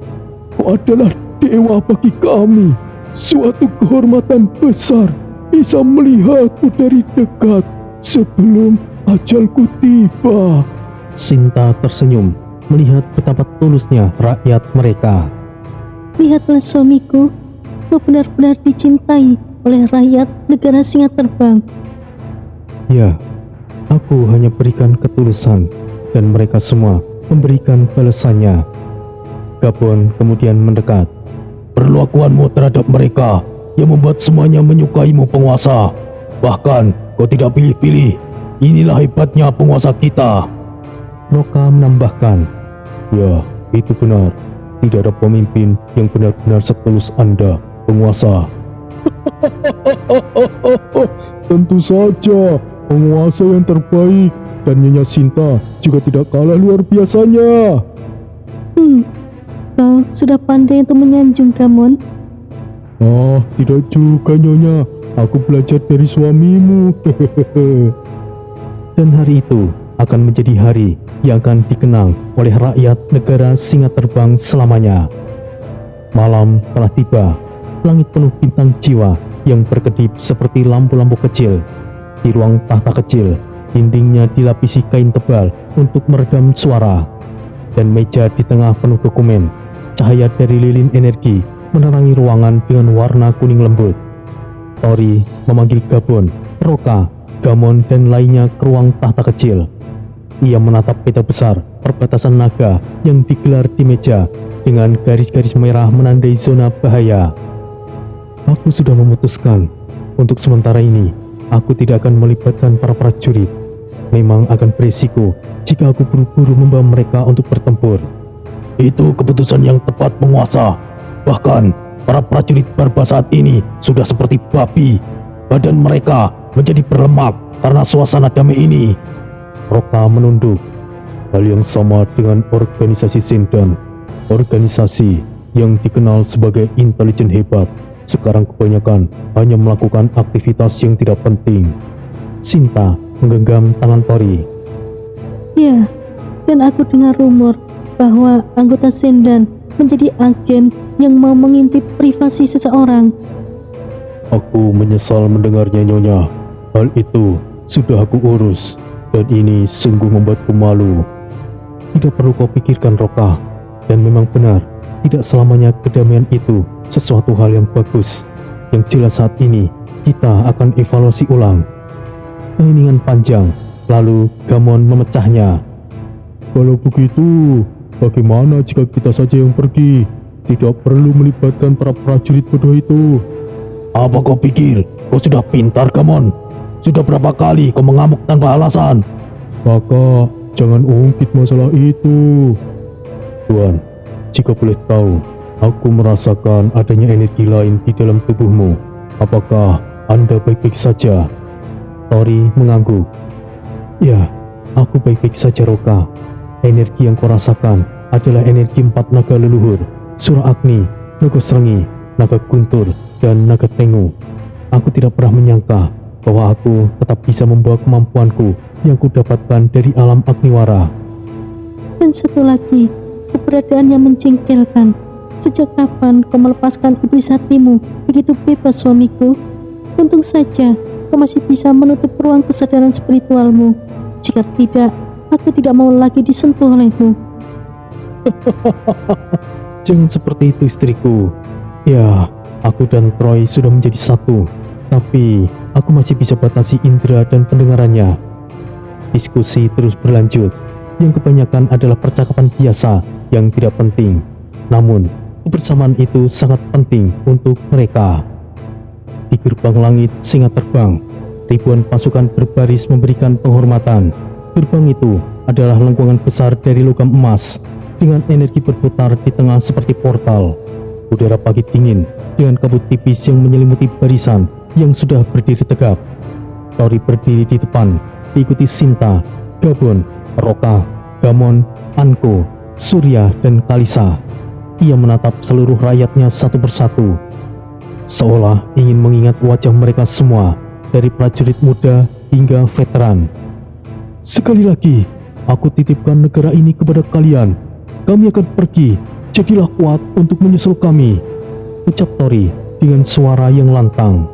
Kau adalah dewa bagi kami. Suatu kehormatan besar bisa melihatmu dari dekat sebelum ajalku tiba. Sinta tersenyum melihat betapa tulusnya rakyat mereka. Lihatlah suamiku, kau benar-benar dicintai oleh rakyat negara singa terbang. Ya, aku hanya berikan ketulusan, dan mereka semua memberikan balasannya. Gabon kemudian mendekat. Perlakuanmu terhadap mereka yang membuat semuanya menyukaimu penguasa. Bahkan kau tidak pilih-pilih. Inilah hebatnya penguasa kita. Roka menambahkan, ya, itu benar. Tidak ada pemimpin yang benar-benar setulus Anda, penguasa. Tentu saja, penguasa yang terbaik, dan Nyonya Sinta juga tidak kalah luar biasanya. Kau sudah pandai untuk menyanjung, Gamon. Oh, tidak juga Nyonya. Aku belajar dari suamimu. Dan hari itu akan menjadi hari yang akan dikenang oleh rakyat negara singa terbang selamanya. Malam telah tiba. Langit penuh bintang jiwa yang berkedip seperti lampu-lampu kecil. Di ruang tahta kecil, dindingnya dilapisi kain tebal untuk meredam suara, dan meja di tengah penuh dokumen. Cahaya dari lilin energi menerangi ruangan dengan warna kuning lembut. Tori memanggil Gabon, Roka, Gamon, dan lainnya ke ruang tahta kecil. Ia menatap peta besar perbatasan naga yang digelar di meja dengan garis-garis merah menandai zona bahaya. Aku sudah memutuskan, untuk sementara ini, aku tidak akan melibatkan para prajurit. Memang akan beresiko jika aku buru-buru membawa mereka untuk bertempur. Itu keputusan yang tepat, penguasa. Bahkan, para prajurit Barba saat ini sudah seperti babi. Badan mereka menjadi berlemak karena suasana damai ini. Roka menunduk. Hal yang sama dengan organisasi Sendan. Organisasi yang dikenal sebagai intelijen hebat, sekarang kebanyakan hanya melakukan aktivitas yang tidak penting. Sinta menggenggam tangan Tori. Ya, dan aku dengar rumor bahwa anggota Sendan menjadi agen yang mau mengintip privasi seseorang. Aku menyesal mendengarnya, Nyonya. Hal itu sudah aku urus, dan ini sungguh membuatku malu. Tidak perlu kau pikirkan, Roka. Dan memang benar, tidak selamanya kedamaian itu sesuatu hal yang bagus. Yang jelas saat ini, kita akan evaluasi ulang. Keheningan panjang, lalu Gamon memecahnya. Kalau begitu, bagaimana jika kita saja yang pergi? Tidak perlu melibatkan para prajurit bodoh itu. Apa kau pikir? Kau sudah pintar, Gamon? Sudah berapa kali kau mengamuk tanpa alasan? Kakak, jangan ungkit masalah itu. Tuan, jika boleh tahu, aku merasakan adanya energi lain di dalam tubuhmu. Apakah Anda baik-baik saja? Tori mengangguk. Ya, aku baik-baik saja, Roka. Energi yang kau rasakan adalah energi 4 naga leluhur, Sura Agni, Naga Serengi, Naga Guntur, dan Naga Tengu. Aku tidak pernah menyangka bahwa aku tetap bisa membawa kemampuanku yang kudapatkan dari alam Agniwara. Dan satu lagi, keberadaan yang menjengkelkan. Sejak kapan kau melepaskan iblis hatimu begitu bebas, suamiku? Untung saja kau masih bisa menutup ruang kesadaran spiritualmu. Jika tidak, aku tidak mau lagi disentuh olehmu. Jangan seperti itu, istriku. Ya, aku dan Troy sudah menjadi satu, tapi aku masih bisa batasi indera dan pendengarannya. Diskusi terus berlanjut, yang kebanyakan adalah percakapan biasa yang tidak penting. Namun, kebersamaan itu sangat penting untuk mereka. Di gerbang langit singa terbang, ribuan pasukan berbaris memberikan penghormatan. Gerbang itu adalah lengkungan besar dari logam emas dengan energi berputar di tengah seperti portal. Udara pagi dingin dengan kabut tipis yang menyelimuti barisan yang sudah berdiri tegap. Tori berdiri di depan, diikuti Sinta, Gabon, Roka, Gamon, Anko, Surya, dan Kalisa. Ia menatap seluruh rakyatnya satu persatu, seolah ingin mengingat wajah mereka semua, dari prajurit muda hingga veteran. Sekali lagi, aku titipkan negara ini kepada kalian. Kami akan pergi, jadilah kuat untuk menyusul kami, ucap Tori dengan suara yang lantang.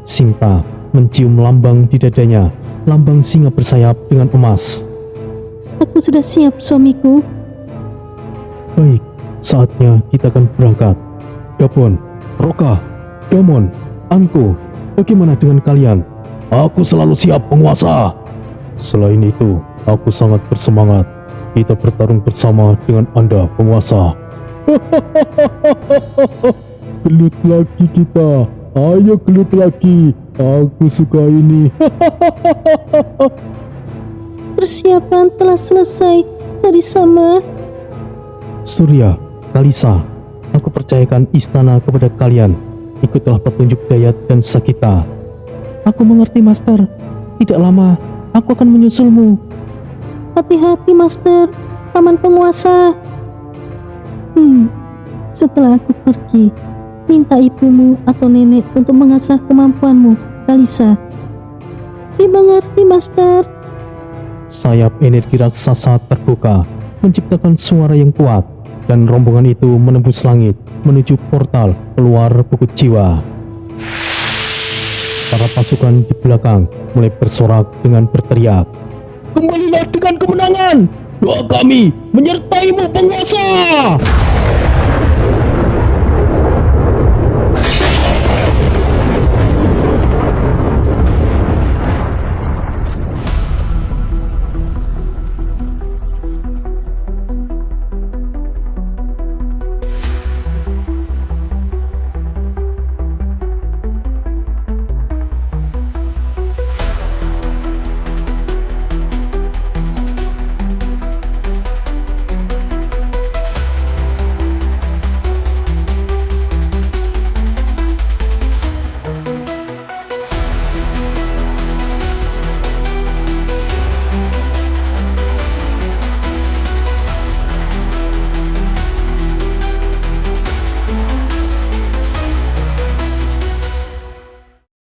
Sinta mencium lambang di dadanya, lambang singa bersayap dengan emas. Aku sudah siap, suamiku. Baik, saatnya kita akan berangkat. Gabon, Roka, Gamon, Anko, bagaimana dengan kalian? Aku selalu siap, penguasa. Selain itu, aku sangat bersemangat. Kita bertarung bersama dengan Anda, penguasa. Gelut lagi kita. Ayo gelut lagi. Aku suka ini. Persiapan telah selesai. Tadi sama. Surya, Kalisa, aku percayakan istana kepada kalian. Ikutlah petunjuk Dayat dan Sakita. Aku mengerti, Master. Tidak lama, aku akan menyusulmu. Hati-hati, Master. Paman penguasa. Setelah aku pergi, minta ibumu atau nenek untuk mengasah kemampuanmu, Kalisa. Dimengerti, Master. Sayap energi raksasa terbuka, menciptakan suara yang kuat, dan rombongan itu menembus langit menuju portal keluar bukit jiwa. Para pasukan di belakang mulai bersorak dengan berteriak. Kembalilah dengan kemenangan. Doa kami menyertaimu, penguasa.